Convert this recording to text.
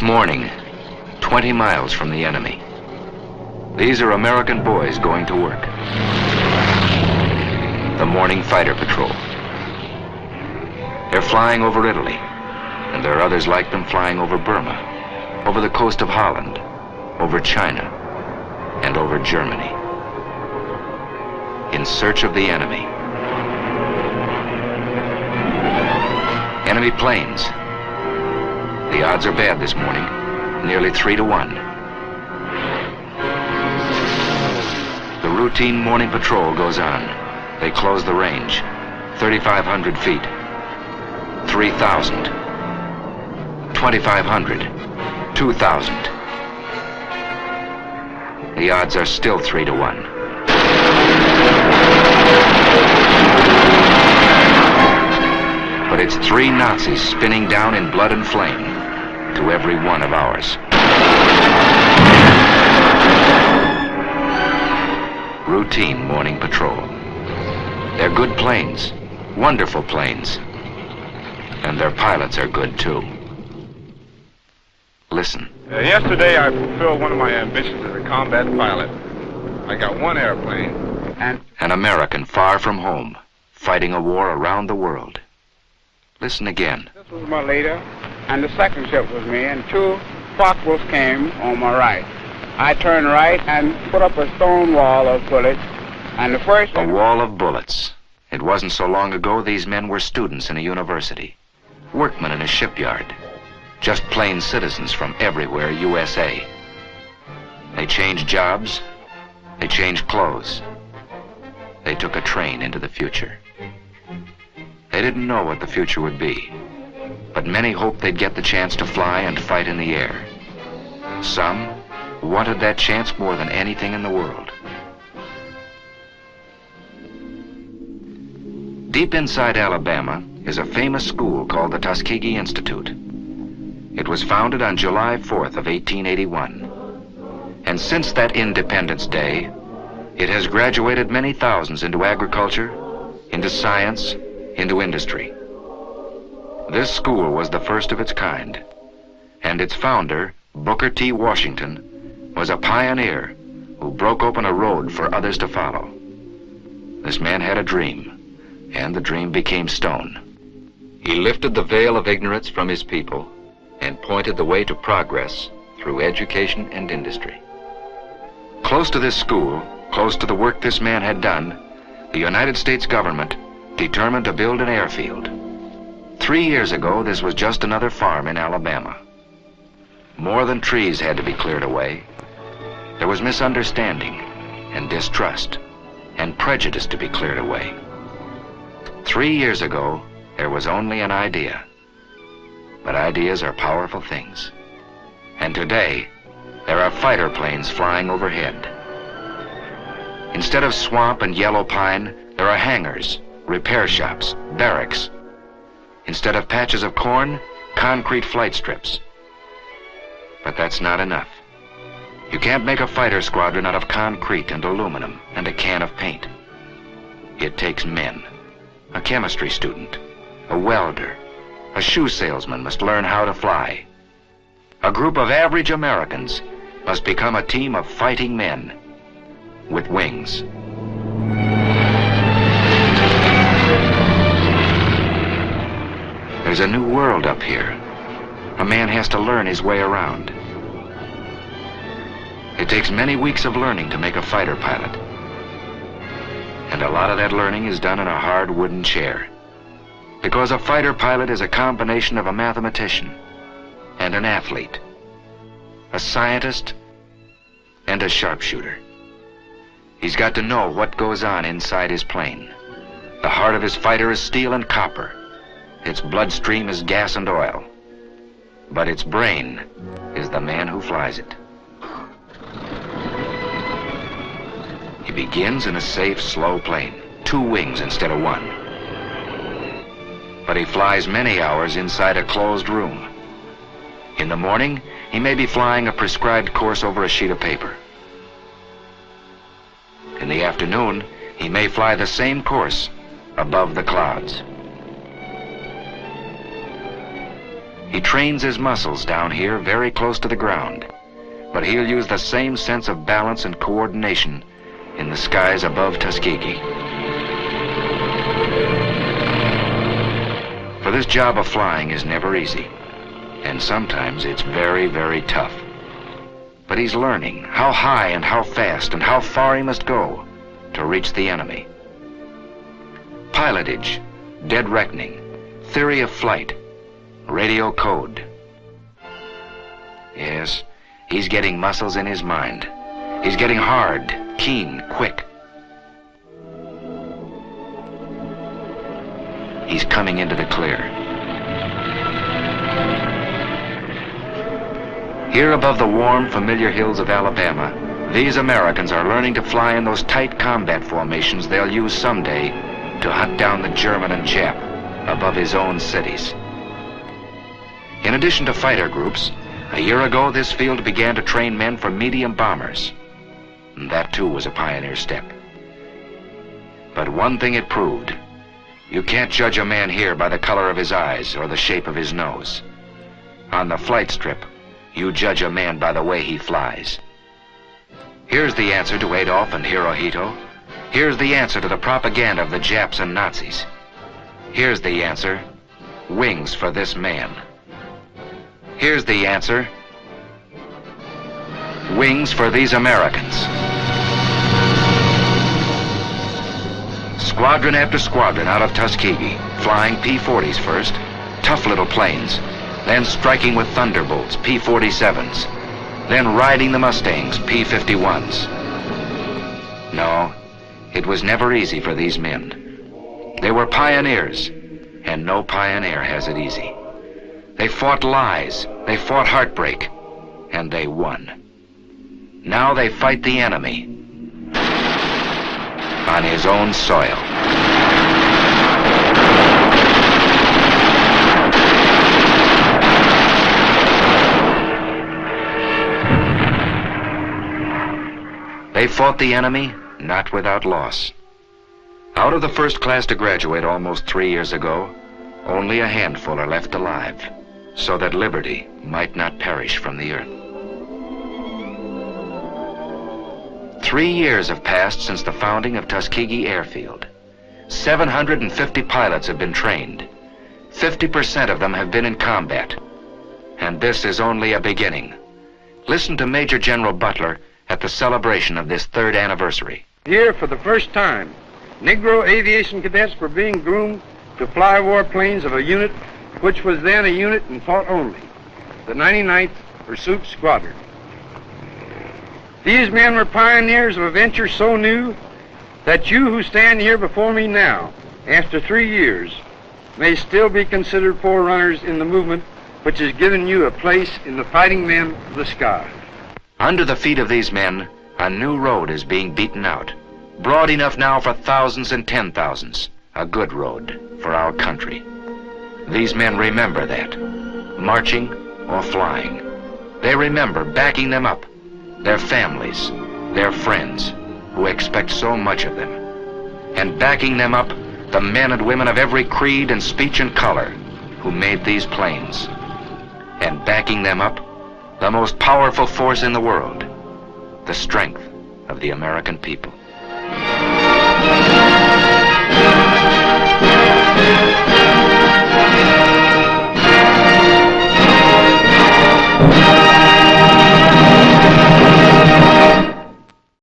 It's morning, 20 miles from the enemy. These are American boys going to work. The morning fighter patrol. They're flying over Italy, and there are others like them flying over Burma, over the coast of Holland, over China, and over Germany. In search of the enemy. Enemy planes. The odds are bad this morning, nearly 3 to 1. The routine morning patrol goes on. They close the range, 3,500 feet, 3,000, 2,500, 2,000. The odds are still 3 to 1. But it's 3 Nazis spinning down in blood and flame to every one of ours. Routine morning patrol. They're good planes, wonderful planes, and their pilots are good too. Listen. Yesterday I fulfilled one of my ambitions as a combat pilot. I got one airplane and... An American far from home, fighting a war around the world. Listen again. This was my leader, and the second ship was me, and 2 Focke-Wulfs came on my right. I turned right and put up a stone wall of bullets, and the first... A wall of bullets. It wasn't so long ago these men were students in a university, workmen in a shipyard, just plain citizens from everywhere USA. They changed jobs, they changed clothes. They took a train into the future. They didn't know what the future would be, but many hoped they'd get the chance to fly and fight in the air. Some wanted that chance more than anything in the world. Deep inside Alabama is a famous school called the Tuskegee Institute. It was founded on July 4th of 1881. And since that Independence Day, it has graduated many thousands into agriculture, into science, into industry. This school was the first of its kind, and its founder, Booker T. Washington, was a pioneer who broke open a road for others to follow. This man had a dream, and the dream became stone. He lifted the veil of ignorance from his people and pointed the way to progress through education and industry. Close to this school, close to the work this man had done, the United States government determined to build an airfield. 3 years ago, this was just another farm in Alabama. More than trees had to be cleared away. There was misunderstanding and distrust and prejudice to be cleared away. 3 years ago, there was only an idea. But ideas are powerful things. And today, there are fighter planes flying overhead. Instead of swamp and yellow pine, there are hangars, repair shops, barracks. Instead of patches of corn, concrete flight strips. But that's not enough. You can't make a fighter squadron out of concrete and aluminum and a can of paint. It takes men. A chemistry student, a welder, a shoe salesman must learn how to fly. A group of average Americans must become a team of fighting men with wings. There's a new world up here. A man has to learn his way around. It takes many weeks of learning to make a fighter pilot. And a lot of that learning is done in a hard wooden chair. Because a fighter pilot is a combination of a mathematician and an athlete, a scientist and a sharpshooter. He's got to know what goes on inside his plane. The heart of his fighter is steel and copper. Its bloodstream is gas and oil. But its brain is the man who flies it. He begins in a safe, slow plane, 2 wings instead of 1. But he flies many hours inside a closed room. In the morning, he may be flying a prescribed course over a sheet of paper. In the afternoon, he may fly the same course above the clouds. He trains his muscles down here very close to the ground, but he'll use the same sense of balance and coordination in the skies above Tuskegee. For this job of flying is never easy, and sometimes it's very, very tough. But he's learning how high and how fast and how far he must go to reach the enemy. Pilotage, dead reckoning, theory of flight, radio code. Yes, he's getting muscles in his mind. He's getting hard, keen, quick. He's coming into the clear. Here above the warm, familiar hills of Alabama, these Americans are learning to fly in those tight combat formations they'll use someday to hunt down the German and Jap above his own cities. In addition to fighter groups, a year ago this field began to train men for medium bombers. And that too was a pioneer step. But one thing it proved: you can't judge a man here by the color of his eyes or the shape of his nose. On the flight strip, you judge a man by the way he flies. Here's the answer to Adolf and Hirohito. Here's the answer to the propaganda of the Japs and Nazis. Here's the answer: wings for this man. Here's the answer: wings for these Americans. Squadron after squadron out of Tuskegee, flying P-40s first, tough little planes, then striking with Thunderbolts, P-47s, then riding the Mustangs, P-51s. No, it was never easy for these men. They were pioneers, and no pioneer has it easy. They fought lies, they fought heartbreak, and they won. Now they fight the enemy on his own soil. They fought the enemy, not without loss. Out of the first class to graduate almost 3 years ago, only a handful are left alive, so that liberty might not perish from the earth. 3 years have passed since the founding of Tuskegee Airfield. 750 pilots have been trained. 50% of them have been in combat. And this is only a beginning. Listen to Major General Butler at the celebration of this 3rd anniversary. Here, for the first time, Negro aviation cadets were being groomed to fly warplanes of a unit which was then a unit and fought only, the 99th Pursuit Squadron. These men were pioneers of a venture so new that you who stand here before me now, after 3 years, may still be considered forerunners in the movement which has given you a place in the fighting men of the sky. Under the feet of these men, a new road is being beaten out. Broad enough now for thousands and 10,000s. A good road for our country. These men remember that, marching or flying. They remember backing them up, their families, their friends, who expect so much of them. And backing them up, the men and women of every creed and speech and color who made these planes. And backing them up, the most powerful force in the world, the strength of the American people.